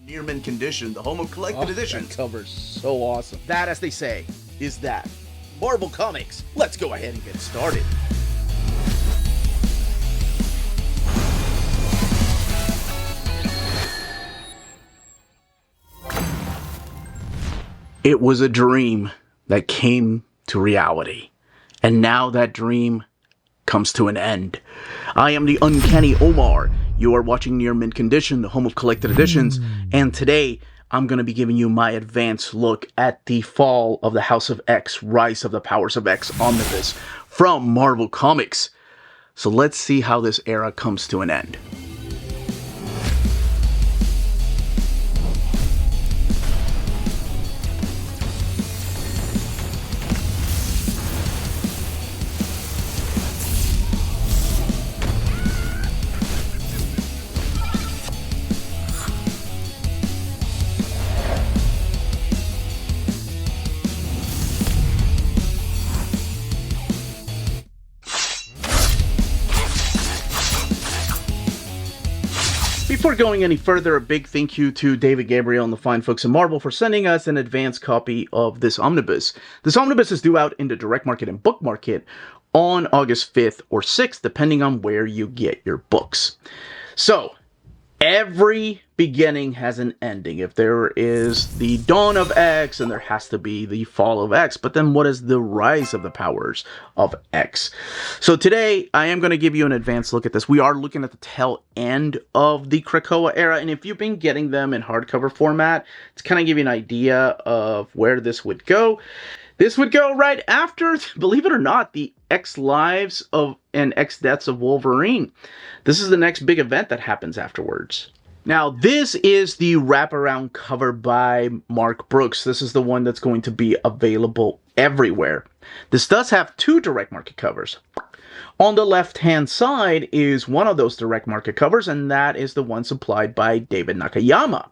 Near mint condition, the home of collected editions. That cover's so awesome. That, as they say, is that. Marvel Comics. Let's go ahead and get started. It was a dream that came to reality. And now that dream comes to an end. I am the Uncanny Omar. You are watching Near Mint Condition, the home of collected editions. And today, I'm going to be giving you my advanced look at the Fall of the House of X, Rise of the Powers of X Omnibus from Marvel Comics. So let's see how this era comes to an end. Before going any further, a big thank you to David Gabriel and the fine folks at Marvel for sending us an advanced copy of this omnibus. This omnibus is due out in the direct market and book market on August 5th or 6th, depending on where you get your books. So, every beginning has an ending. If there is the dawn of X, and there has to be the fall of X. But then what is the rise of the powers of X? So today, I am going to give you an advanced look at this. We are looking at the tail end of the Krakoa era. And if you've been getting them in hardcover format, it's kind of give you an idea of where this would go. This would go right after, believe it or not, the X Lives of and X Deaths of Wolverine. This is the next big event that happens afterwards. Now, this is the wraparound cover by Mark Brooks. This is the one that's going to be available everywhere. This does have two direct market covers. On the left-hand side is one of those direct market covers, and that is the one supplied by David Nakayama.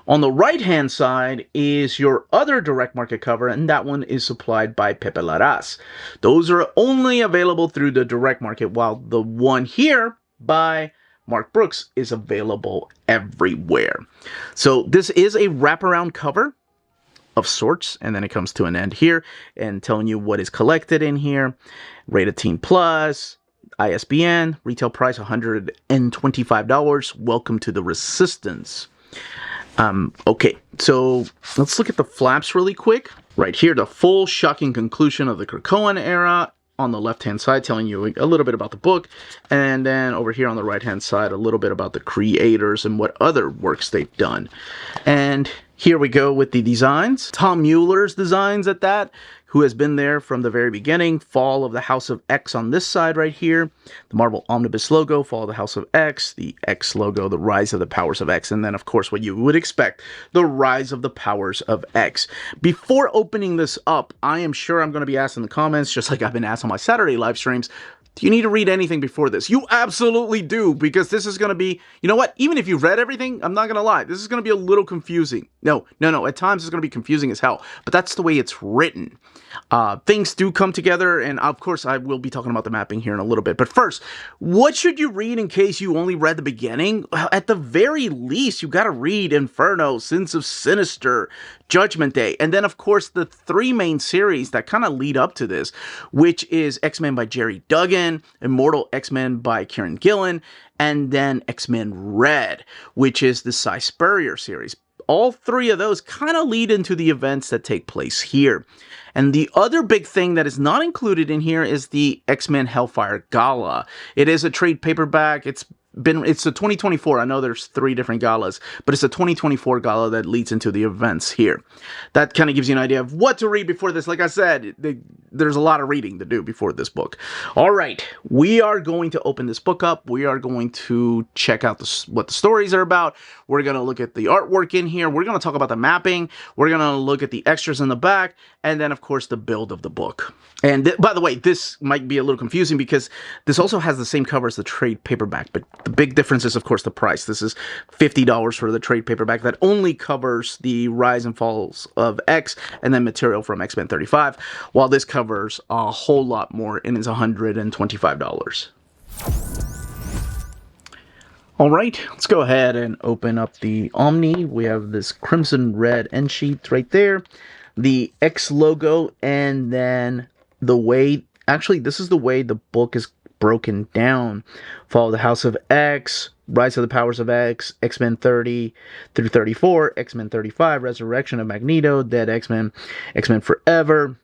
On the right-hand side is your other direct market cover, and that one is supplied by Pepe Larraz. Those are only available through the direct market, while the one here by Mark Brooks is available everywhere. So this is a wraparound cover of sorts, and then it comes to an end here and telling you what is collected in here. Rated Teen Plus, ISBN, retail price $125. Welcome to the Resistance. Okay, so let's look at the flaps really quick. Right here, the full shocking conclusion of the Krakoan era on the left-hand side, telling you a little bit about the book. And then over here on the right-hand side, a little bit about the creators and what other works they've done. And here we go with the designs. Tom Mueller's designs at that, who has been there from the very beginning. Fall of the House of X on this side right here. The Marvel Omnibus logo, Fall of the House of X. The X logo, the Rise of the Powers of X. And then, of course, what you would expect, the Rise of the Powers of X. Before opening this up, I am sure I'm going to be asked in the comments, just like I've been asked on my Saturday live streams, do you need to read anything before this? You absolutely do, because this is going to be, you know what, even if you've read everything, I'm not going to lie, this is going to be a little confusing. No, at times it's going to be confusing as hell, but that's the way it's written. Things do come together, and of course I will be talking about the mapping here in a little bit. But first, what should you read in case you only read the beginning? At the very least, you got to read Inferno, Sins of Sinister, Judgment Day, and then of course the three main series that kind of lead up to this, which is X-Men by Jerry Duggan, Immortal X-Men by Kieran Gillen, and then X-Men Red, which is the Cy Spurrier series. All three of those kind of lead into the events that take place here. And the other big thing that is not included in here is the X-Men Hellfire Gala. It is a trade paperback. It's a 2024. I know there's 3 different galas, but it's a 2024 gala that leads into the events here. That kind of gives you an idea of what to read before this. Like I said, there's a lot of reading to do before this book. All right, we are going to open this book up. We are going to check out what the stories are about. We're going to look at the artwork in here. We're going to talk about the mapping. We're going to look at the extras in the back, and then of course the build of the book. And by the way, this might be a little confusing because this also has the same cover as the trade paperback, but the big difference is, of course, the price. This is $50 for the trade paperback that only covers the Rise and Falls of X and then material from X-Men 35, while this covers a whole lot more and is $125. All right, let's go ahead and open up the Omni. We have this crimson red end sheet right there, the X logo, and then the way, actually, this is the way the book is broken down. Fall of the House of X, Rise of the Powers of X, X-Men 30 through 34, X-Men 35, Resurrection of Magneto, Dead X-Men, X-Men Forever.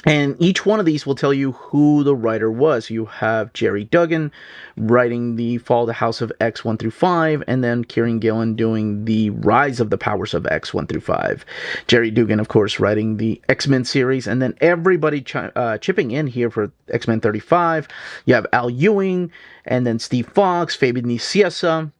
And each one of these will tell you who the writer was. You have Jerry Duggan writing the Fall of the House of X 1 through 5, and then Kieran Gillen doing the Rise of the Powers of X 1 through 5. Jerry Duggan, of course, writing the X-Men series, and then everybody chipping in here for X-Men 35. You have Al Ewing, and then Steve Fox, Fabian Nicieza,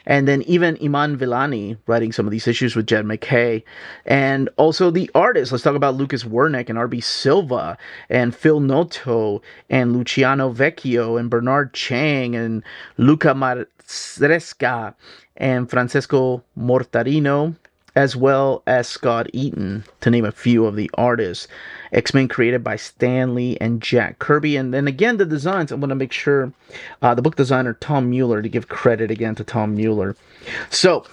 and then even Iman Villani writing some of these issues with Jed McKay. And also the artists. Let's talk about Lucas Wernick and R.B. Silva and Phil Noto and Luciano Vecchio and Bernard Chang and Luca Maresca and Francesco Mortarino, as well as Scott Eaton, to name a few of the artists. X-Men created by Stan Lee and Jack Kirby. And then again, the designs, I'm going to make sure the book designer Tom Mueller, to give credit again to Tom Mueller. So,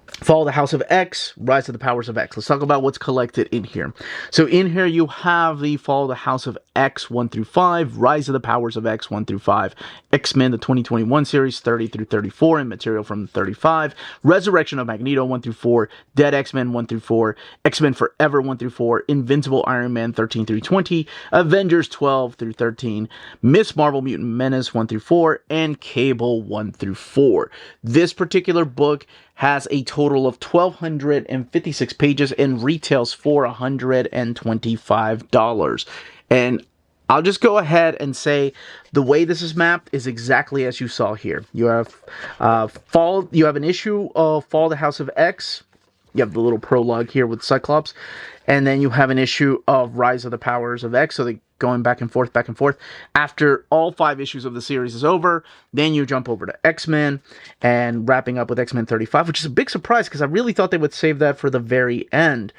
Fall of the House of X, Rise of the Powers of X. Let's talk about what's collected in here. So in here you have the Fall of the House of X 1 through 5, Rise of the Powers of X 1 through 5, X-Men the 2021 series 30 through 34, and material from 35, Resurrection of Magneto 1 through 4, Dead X-Men 1 through 4, X-Men Forever 1 through 4, Invincible Iron Man 13 through 20, Avengers 12 through 13, Miss Marvel Mutant Menace 1 through 4, and Cable 1 through 4. This particular book has a total of 1,256 pages and retails for $125. And I'll just go ahead and say the way this is mapped is exactly as you saw here. You have you have an issue of Fall of the House of X. You have the little prologue here with Cyclops, and then you have an issue of Rise of the Powers of X. So they going back and forth, back and forth. After all 5 issues of the series is over, then you jump over to X-Men and wrapping up with X-Men 35, which is a big surprise because I really thought they would save that for the very end.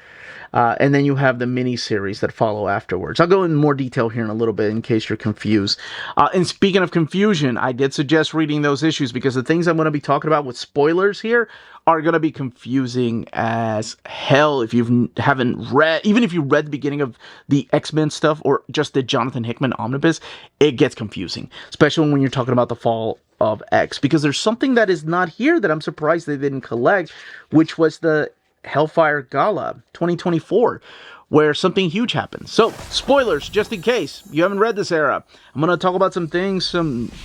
And then you have the mini-series that follow afterwards. I'll go in more detail here in a little bit in case you're confused. And speaking of confusion, I did suggest reading those issues because the things I'm going to be talking about with spoilers here are going to be confusing as hell if you haven't read, even if you read the beginning of the X-Men stuff or just the Jonathan Hickman Omnibus, it gets confusing, especially when you're talking about the Fall of X, because there's something that is not here that I'm surprised they didn't collect, which was the Hellfire Gala 2024, where something huge happened. So, spoilers, just in case you haven't read this era. I'm going to talk about some things,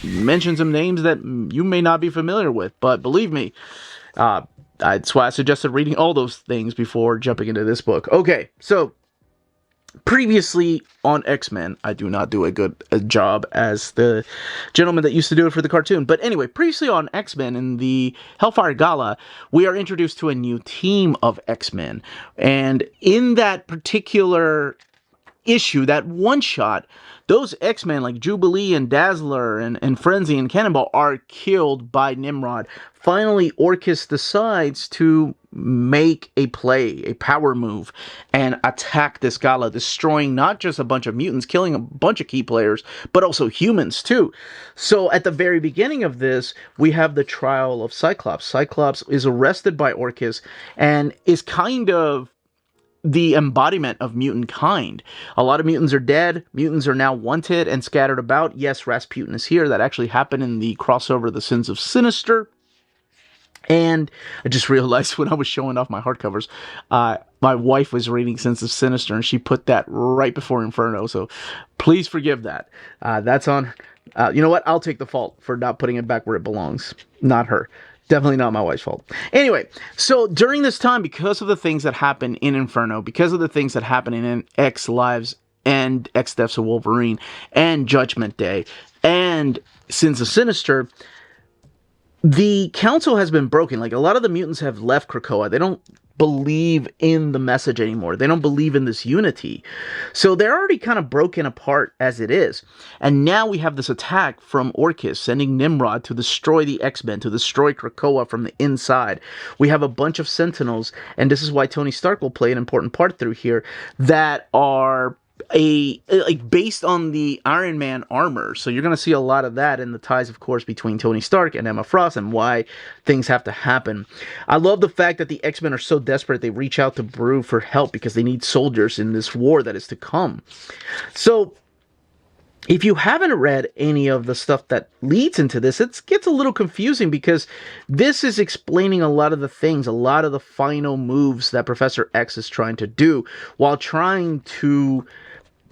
mention some names that you may not be familiar with, but believe me, that's why I suggested reading all those things before jumping into this book. Okay, so previously on X-Men, I do not do a good job as the gentleman that used to do it for the cartoon. But anyway, previously on X-Men in the Hellfire Gala, we are introduced to a new team of X-Men. And in that particular issue, that one shot, those X-Men like Jubilee and Dazzler and Frenzy and Cannonball are killed by Nimrod. Finally, Orchis decides to make a play, a power move, and attack this gala, destroying not just a bunch of mutants, killing a bunch of key players, but also humans too. So at the very beginning of this, we have the trial of Cyclops. Cyclops is arrested by Orchis and is kind of the embodiment of mutant kind. A lot of mutants are dead. Mutants are now wanted and scattered about. Yes, Rasputin is here. That actually happened in the crossover The Sins of Sinister. And I just realized when I was showing off my hardcovers, my wife was reading Sins of Sinister, and she put that right before Inferno. So please forgive that. That's on. You know what? I'll take the fault for not putting it back where it belongs. Not her. Definitely not my wife's fault. Anyway, so during this time, because of the things that happen in Inferno, because of the things that happen in X Lives and X Deaths of Wolverine and Judgment Day and Sins of Sinister, the council has been broken. Like, a lot of the mutants have left Krakoa. They don't believe in the message anymore. They don't believe in this unity. So they're already kind of broken apart as it is. And now we have this attack from Orchis, sending Nimrod to destroy the X-Men, to destroy Krakoa from the inside. We have a bunch of Sentinels, and this is why Tony Stark will play an important part through here, that are like based on the Iron Man armor. So you're going to see a lot of that, and the ties, of course, between Tony Stark and Emma Frost and why things have to happen. I love the fact that the X-Men are so desperate they reach out to Brew for help because they need soldiers in this war that is to come. So if you haven't read any of the stuff that leads into this, it gets a little confusing because this is explaining a lot of the things, a lot of the final moves that Professor X is trying to do while trying to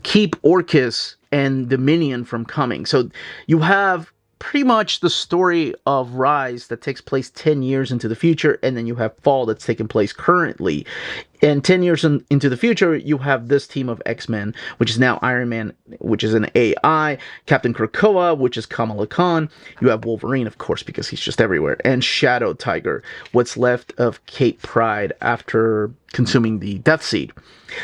keep Orchis and Dominion from coming. So you have pretty much the story of Rise that takes place 10 years into the future, and then you have Fall that's taking place currently. And 10 years into the future, you have this team of X-Men, which is now Iron Man, which is an AI, Captain Krakoa, which is Kamala Khan. You have Wolverine, of course, because he's just everywhere, and Shadow Tiger, what's left of Kate Pryde after consuming the Death Seed.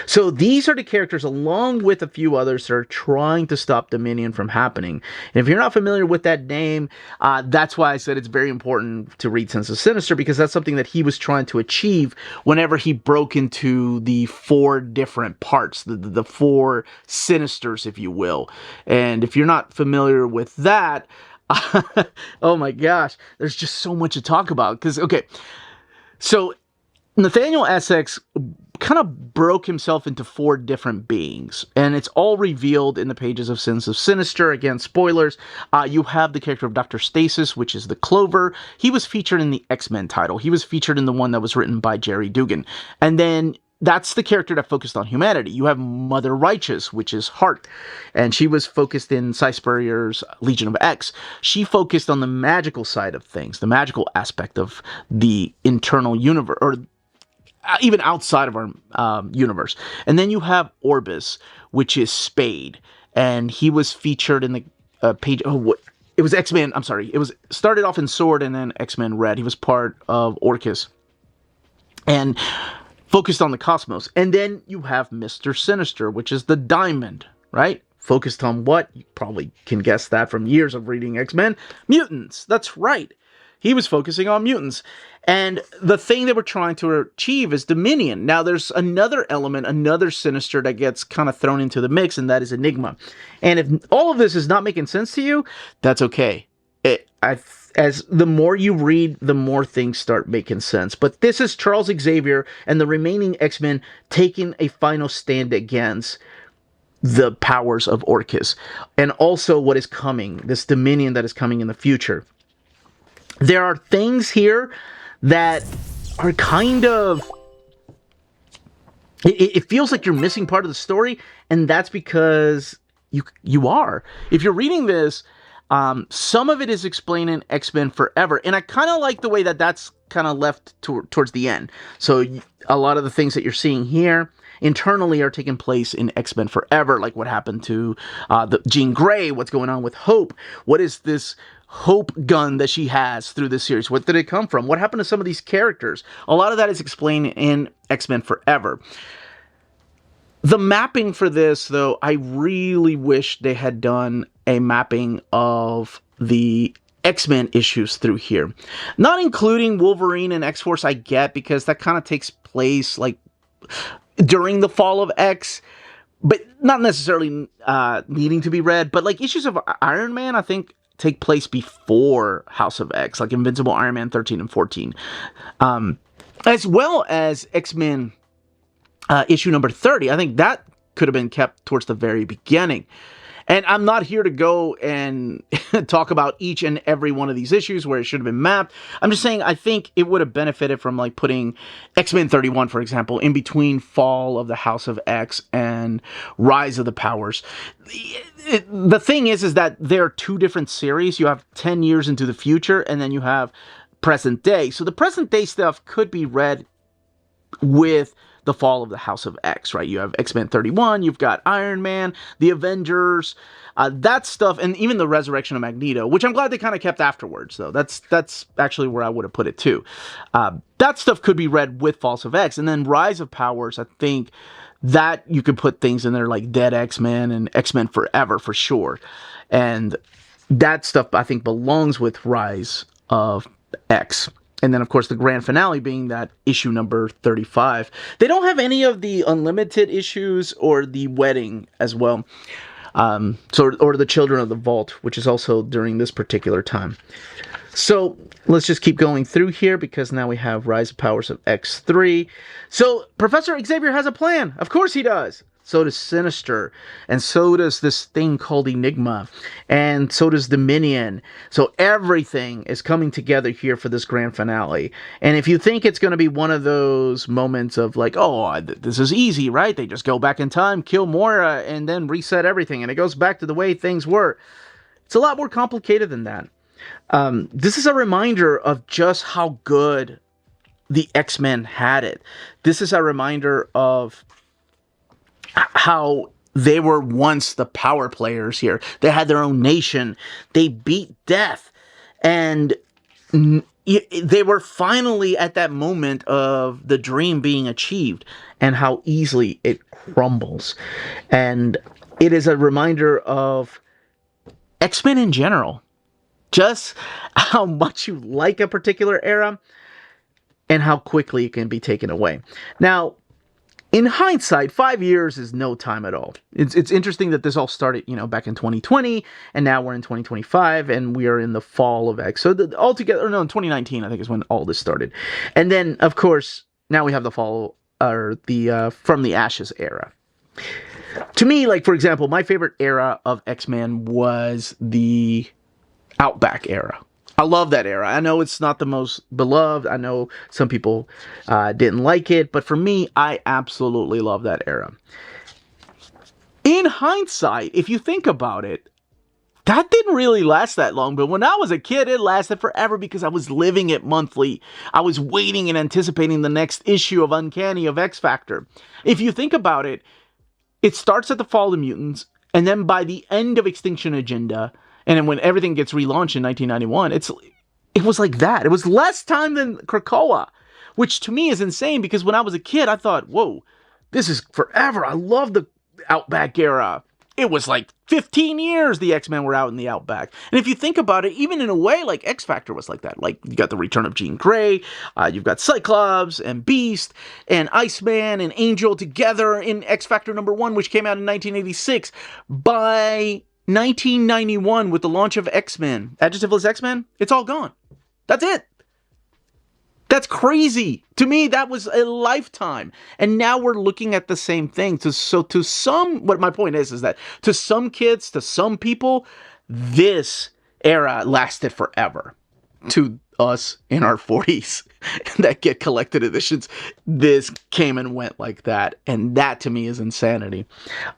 So these are the characters, along with a few others, that are trying to stop Dominion from happening. And if you're not familiar with that name, that's why I said it's very important to read Sense of Sinister, because that's something that he was trying to achieve whenever he broke into the 4 different parts, the 4 Sinisters, if you will. And if you're not familiar with that, oh my gosh, there's just so much to talk about. Because, okay, so Nathaniel Essex kind of broke himself into 4 different beings, and it's all revealed in the pages of Sins of Sinister. Again, spoilers. You have the character of Dr. Stasis, which is the Clover. He was featured in the X-Men title. He was featured in the one that was written by Jerry Dugan. And then that's the character that focused on humanity. You have Mother Righteous, which is Heart, and she was focused in Cy Spurrier's Legion of X. She focused on the magical side of things, the magical aspect of the internal universe, or even outside of our universe. And then you have Orbis, which is Spade, and he was featured in the page. It was X-Men. I'm sorry. It was started off in Sword and then X-Men Red. He was part of Orchis and focused on the cosmos. And then you have Mr. Sinister, which is the Diamond, right? Focused on what? You probably can guess that from years of reading X-Men. Mutants. That's right. He was focusing on mutants. And the thing that we're trying to achieve is Dominion. Now, there's another element, another Sinister that gets kind of thrown into the mix, and that is Enigma. And if all of this is not making sense to you, that's okay. As the more you read, the more things start making sense. But this is Charles Xavier and the remaining X-Men taking a final stand against the powers of Orchis. And also what is coming, this Dominion that is coming in the future. There are things here that are kind of... It feels like you're missing part of the story, and that's because you are. If you're reading this, some of it is explained in X-Men Forever, and I kind of like the way that that's kind of left towards the end. So a lot of the things that you're seeing here internally are taking place in X-Men Forever, like what happened to the Jean Grey, what's going on with Hope, what is this Hope gun that she has through this series, what did it come from, what happened to some of these characters. A lot of that is explained in X-Men Forever. The mapping for this, though, I really wish they had done a mapping of the X-Men issues through here. Not including Wolverine and X-Force, I get, because that kind of takes place like during the fall of X, but not necessarily needing to be read. But like issues of Iron Man, I think, take place before House of X, like Invincible Iron Man 13 and 14. As well as X-Men issue number 30. I think that could have been kept towards the very beginning. And I'm not here to go and talk about each and every one of these issues where it should have been mapped. I'm just saying I think it would have benefited from like putting X-Men 31, for example, in between Fall of the House of X and Rise of the Powers. The thing is that there are 2 different series. You have 10 years into the future, and then you have present day. So the present day stuff could be read with the Fall of the House of X, right? You have X-Men 31, you've got Iron Man, the Avengers, that stuff, and even the Resurrection of Magneto, which I'm glad they kind of kept afterwards, though. That's actually where I would have put it, too. That stuff could be read with Falls of X, and then Rise of Powers, I think that you could put things in there like Dead X-Men and X-Men Forever, for sure. And that stuff, I think, belongs with Rise of X. And then, of course, the grand finale being that issue number 35. They don't have any of the Unlimited issues or the Wedding as well. Or the Children of the Vault, which is also during this particular time. So let's just keep going through here because now we have Rise of Powers of X3. So Professor Xavier has a plan. Of course he does. So does Sinister, and so does this thing called Enigma, and so does Dominion. So everything is coming together here for this grand finale. And if you think it's going to be one of those moments of like, oh, this is easy, right? They just go back in time, kill Moira, and then reset everything, and it goes back to the way things were. It's a lot more complicated than that. This is a reminder of just how good the X-Men had it. This is a reminder of how they were once the power players here. They had their own nation. They beat death. And they were finally at that moment of the dream being achieved and how easily it crumbles. And it is a reminder of X-Men in general. Just how much you like a particular era and how quickly it can be taken away. Now, in hindsight, 5 years is no time at all. It's interesting that this all started, back in 2020, and now we're in 2025, and we are in the fall of X. So altogether, in 2019, I think is when all this started. And then, of course, now we have the fall, or the From the Ashes era. To me, like, for example, my favorite era of X-Men was the Outback era. I love that era. I know it's not the most beloved. I know some people didn't like it. But for me, I absolutely love that era. In hindsight, if you think about it, that didn't really last that long. But when I was a kid, it lasted forever because I was living it monthly. I was waiting and anticipating the next issue of Uncanny of X Factor. If you think about it, it starts at the Fall of the Mutants. And then by the end of Extinction Agenda, and then when everything gets relaunched in 1991, it was like that. It was less time than Krakoa, which to me is insane because when I was a kid, I thought, whoa, this is forever. I love the Outback era. It was like 15 years the X-Men were out in the Outback. And if you think about it, even in a way, like X Factor was like that. Like, you got the return of Jean Grey, you've got Cyclops and Beast and Iceman and Angel together in X Factor #1, which came out in 1986. By 1991, with the launch of X-Men, Adjectiveless X-Men, it's all gone. That's it. That's crazy. To me, that was a lifetime. And now we're looking at the same thing. What my point is that to some kids, to some people, this era lasted forever. To us in our 40s that get collected editions, this came and went like that. And that to me is insanity.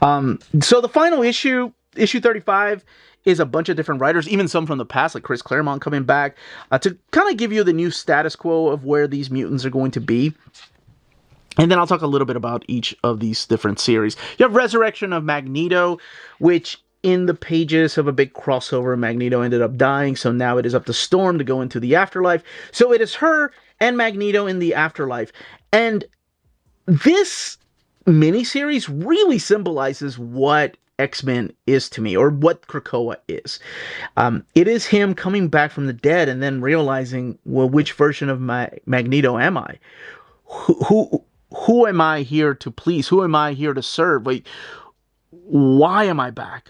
So the final issue 35, is a bunch of different writers, even some from the past, like Chris Claremont coming back, to kind of give you the new status quo of where these mutants are going to be. And then I'll talk a little bit about each of these different series. You have Resurrection of Magneto, which in the pages of a big crossover, Magneto ended up dying, so now it is up to Storm to go into the afterlife. So it is her and Magneto in the afterlife. And this miniseries really symbolizes what X-Men is to me, or what Krakoa is. It is him coming back from the dead and then realizing, well, which version of Magneto am I? Who am I here to please? Who am I here to serve? Wait, why am I back?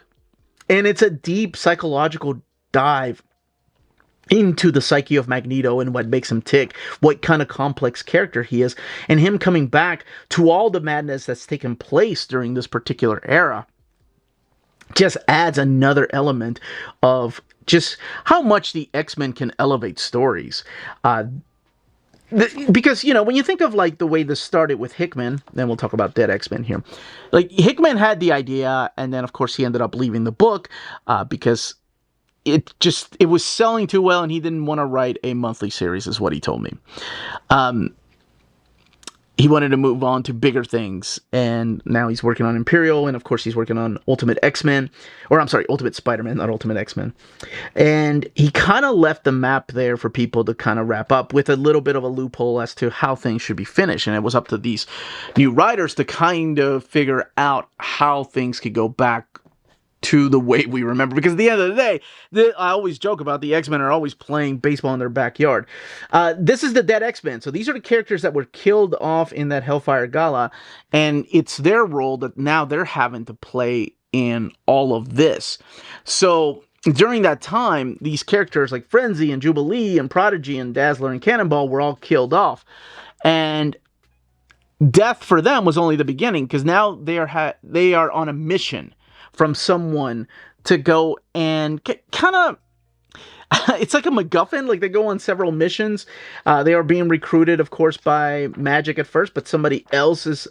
And it's a deep psychological dive into the psyche of Magneto and what makes him tick, what kind of complex character he is, and him coming back to all the madness that's taken place during this particular era just adds another element of just how much the X-Men can elevate stories. Because, when you think of like the way this started with Hickman, then we'll talk about Dead X-Men here. Like, Hickman had the idea, and then of course he ended up leaving the book because it was selling too well and he didn't want to write a monthly series, is what he told me. He wanted to move on to bigger things, and now he's working on Imperial, and of course he's working on Ultimate X-Men, Ultimate Spider-Man, not Ultimate X-Men. And he kind of left the map there for people to kind of wrap up with a little bit of a loophole as to how things should be finished, and it was up to these new writers to kind of figure out how things could go back to the way we remember. Because at the end of the day, I always joke about the X-Men are always playing baseball in their backyard. This is the Dead X-Men. So these are the characters that were killed off in that Hellfire Gala, and it's their role that now they're having to play in all of this. So during that time, these characters like Frenzy and Jubilee and Prodigy and Dazzler and Cannonball were all killed off. And death for them was only the beginning, because now they are on a mission from someone to go and kind of, it's like a MacGuffin. Like, they go on several missions. They are being recruited, of course, by Magic at first, but somebody else is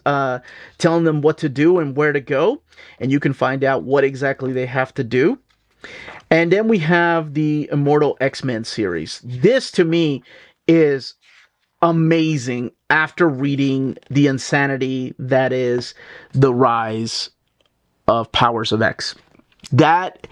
telling them what to do and where to go, and you can find out what exactly they have to do. And then we have the Immortal X-Men series. This, to me, is amazing after reading the insanity that is the rise of Powers of X. That,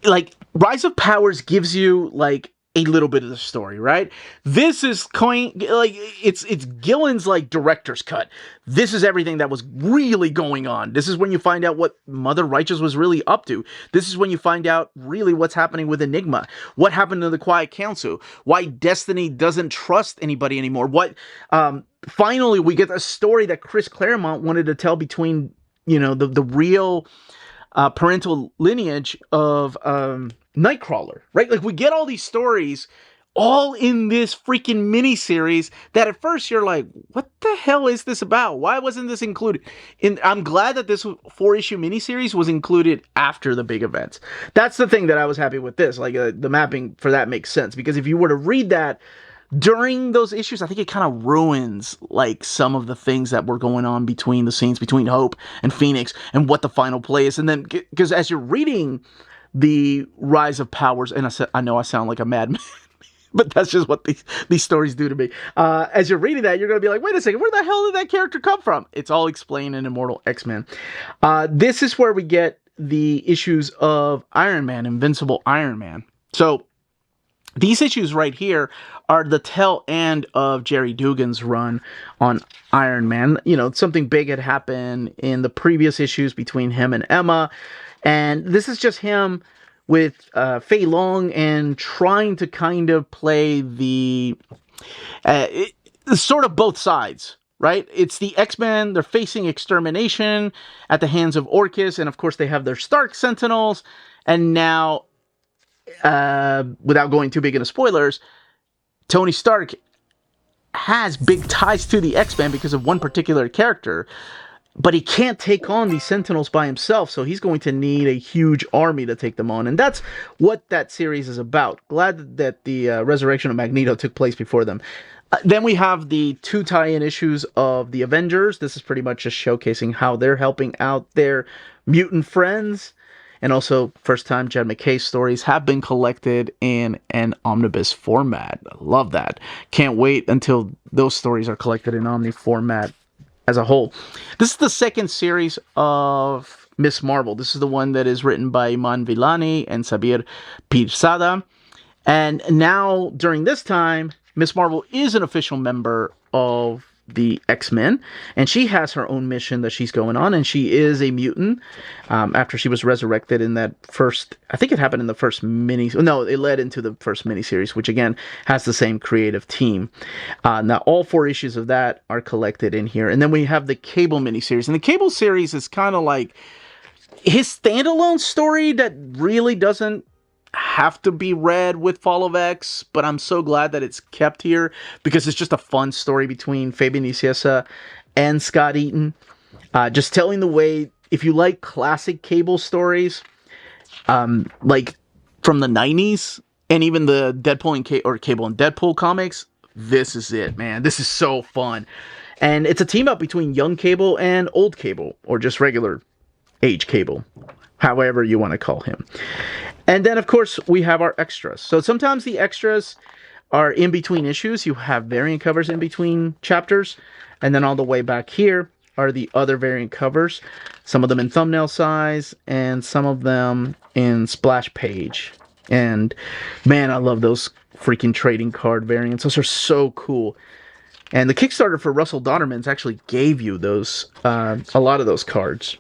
like, Rise of Powers gives you, like, a little bit of the story, right? This is it's Gillen's, like, director's cut. This is everything that was really going on. This is when you find out what Mother Righteous was really up to. This is when you find out really what's happening with Enigma. What happened to the Quiet Council. Why Destiny doesn't trust anybody anymore. What, finally, we get a story that Chris Claremont wanted to tell between, you know, the real parental lineage of Nightcrawler, right? Like, we get all these stories all in this freaking miniseries that at first you're like, what the hell is this about? Why wasn't this included? And I'm glad that this 4-issue miniseries was included after the big events. That's the thing that I was happy with this. Like, the mapping for that makes sense, because if you were to read that during those issues, I think it kind of ruins, like, some of the things that were going on between the scenes between Hope and Phoenix and what the final play is. And then, because as you're reading the Rise of Powers, and I know I sound like a madman, but that's just what these stories do to me. As you're reading that, you're going to be like, wait a second, where the hell did that character come from? It's all explained in Immortal X-Men. This is where we get the issues of Iron Man, Invincible Iron Man. So these issues right here are the tail end of Jerry Dugan's run on Iron Man. You know, something big had happened in the previous issues between him and Emma. And this is just him with Fei Long and trying to kind of play the sort of both sides, right? It's the X-Men, they're facing extermination at the hands of Orchis, and of course they have their Stark Sentinels, and now, without going too big into spoilers, Tony Stark has big ties to the X-Men because of one particular character, but he can't take on these Sentinels by himself, so he's going to need a huge army to take them on. And that's what that series is about. Glad that the resurrection of Magneto took place before them. Then we have the 2 tie-in issues of the Avengers. This is pretty much just showcasing how they're helping out their mutant friends. And also, first time Jed MacKay's stories have been collected in an omnibus format. I love that. Can't wait until those stories are collected in omni format as a whole. This is the second series of Miss Marvel. This is the one that is written by Iman Villani and Sabir Pirzada. And now, during this time, Miss Marvel is an official member of the X-Men, and she has her own mission that she's going on, and she is a mutant after she was resurrected in that first, I think it happened in the first no, it led into the first miniseries, which again has the same creative team. Now all 4 issues of that are collected in here, and then we have the Cable miniseries, and the Cable series is kind of like his standalone story that really doesn't have to be read with Fall of X, but I'm so glad that it's kept here because it's just a fun story between Fabian Nicieza and Scott Eaton. Just telling the way, if you like classic Cable stories, like from the 90s, and even the Deadpool and Cable and Deadpool comics, this is it, man. This is so fun. And it's a team up between young Cable and old Cable, or just regular age Cable, however you want to call him. And then, of course, we have our extras. So sometimes the extras are in between issues. You have variant covers in between chapters. And then all the way back here are the other variant covers. Some of them in thumbnail size and some of them in splash page. And man, I love those freaking trading card variants. Those are so cool. And the Kickstarter for Russell Donnerman's actually gave you those, a lot of those cards.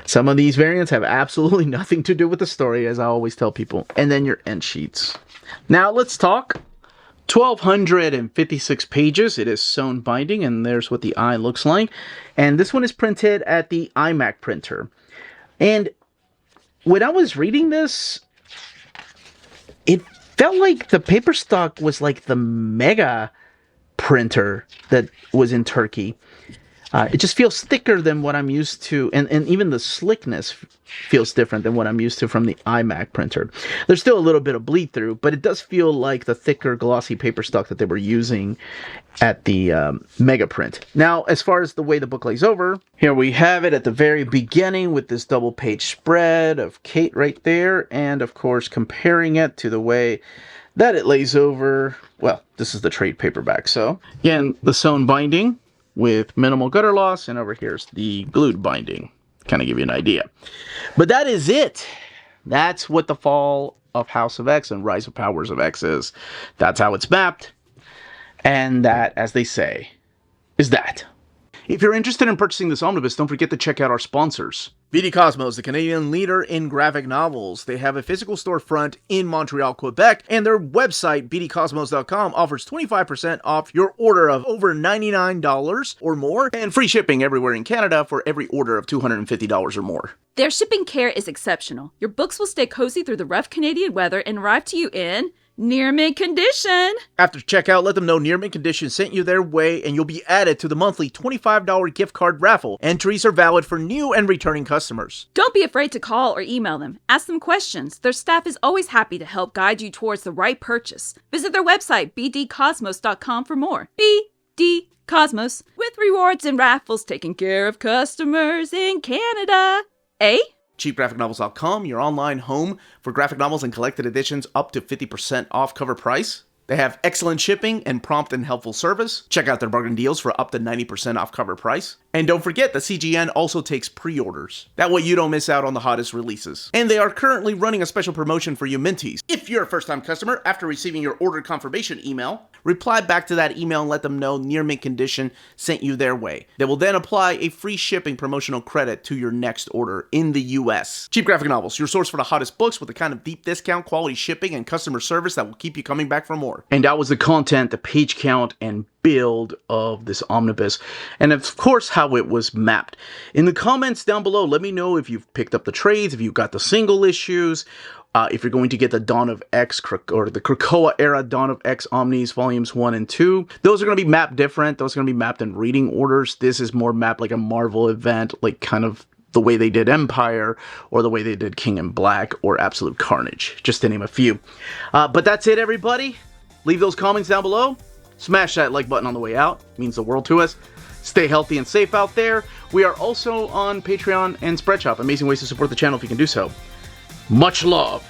Some of these variants have absolutely nothing to do with the story, as I always tell people. And then your end sheets. Now let's talk. 1,256 pages. It is sewn binding, and there's what the eye looks like. And this one is printed at the iMac printer. And when I was reading this, it felt like the paper stock was like the Mega printer that was in Turkey. It just feels thicker than what I'm used to, and even the slickness feels different than what I'm used to from the iMac printer. There's still a little bit of bleed through, but it does feel like the thicker, glossy paper stock that they were using at the Mega print. Now, as far as the way the book lays over, here we have it at the very beginning with this double-page spread of Kate right there, and of course comparing it to the way that it lays over. Well, this is the trade paperback, so again, the sewn binding with minimal gutter loss, and over here's the glued binding. Kind of give you an idea. But that is it. That's what the Fall of House of X and Rise of Powers of X is. That's how it's mapped. And that, as they say, is that. If you're interested in purchasing this omnibus, don't forget to check out our sponsors. BD Cosmos, the Canadian leader in graphic novels. They have a physical storefront in Montreal, Quebec, and their website, bdcosmos.com, offers 25% off your order of over $99 or more, and free shipping everywhere in Canada for every order of $250 or more. Their shipping care is exceptional. Your books will stay cozy through the rough Canadian weather and arrive to you in near mint condition. After checkout, let them know Near Mint Condition sent you their way, and you'll be added to the monthly $25 gift card raffle. Entries are valid for new and returning customers. Don't be afraid to call or email them. Ask them questions. Their staff is always happy to help guide you towards the right purchase. Visit their website, bdcosmos.com, for more. BD Cosmos, with rewards and raffles taking care of customers in Canada. Eh? CheapGraphicNovels.com, your online home for graphic novels and collected editions up to 50% off cover price. They have excellent shipping and prompt and helpful service. Check out their bargain deals for up to 90% off cover price. And don't forget, the CGN also takes pre-orders. That way you don't miss out on the hottest releases. And they are currently running a special promotion for you Minties. If you're a first-time customer, after receiving your order confirmation email, reply back to that email and let them know Near Mint Condition sent you their way. They will then apply a free shipping promotional credit to your next order in the US. Cheap Graphic Novels, your source for the hottest books with the kind of deep discount, quality shipping, and customer service that will keep you coming back for more. And that was the content, the page count, and build of this omnibus, and of course how it was mapped. In the comments down below, let me know if you've picked up the trades, if you've got the single issues, if you're going to get the Dawn of X or the Krakoa era Dawn of X Omnis volumes 1 and 2. Those are going to be mapped different. Those are going to be mapped in reading orders. This is more mapped like a Marvel event, like kind of the way they did Empire, or the way they did King in Black, or Absolute Carnage, just to name a few. But that's it, everybody. Leave those comments down below. Smash that like button on the way out. It means the world to us. Stay healthy and safe out there. We are also on Patreon and Spreadshop. Amazing ways to support the channel if you can do so. Much love.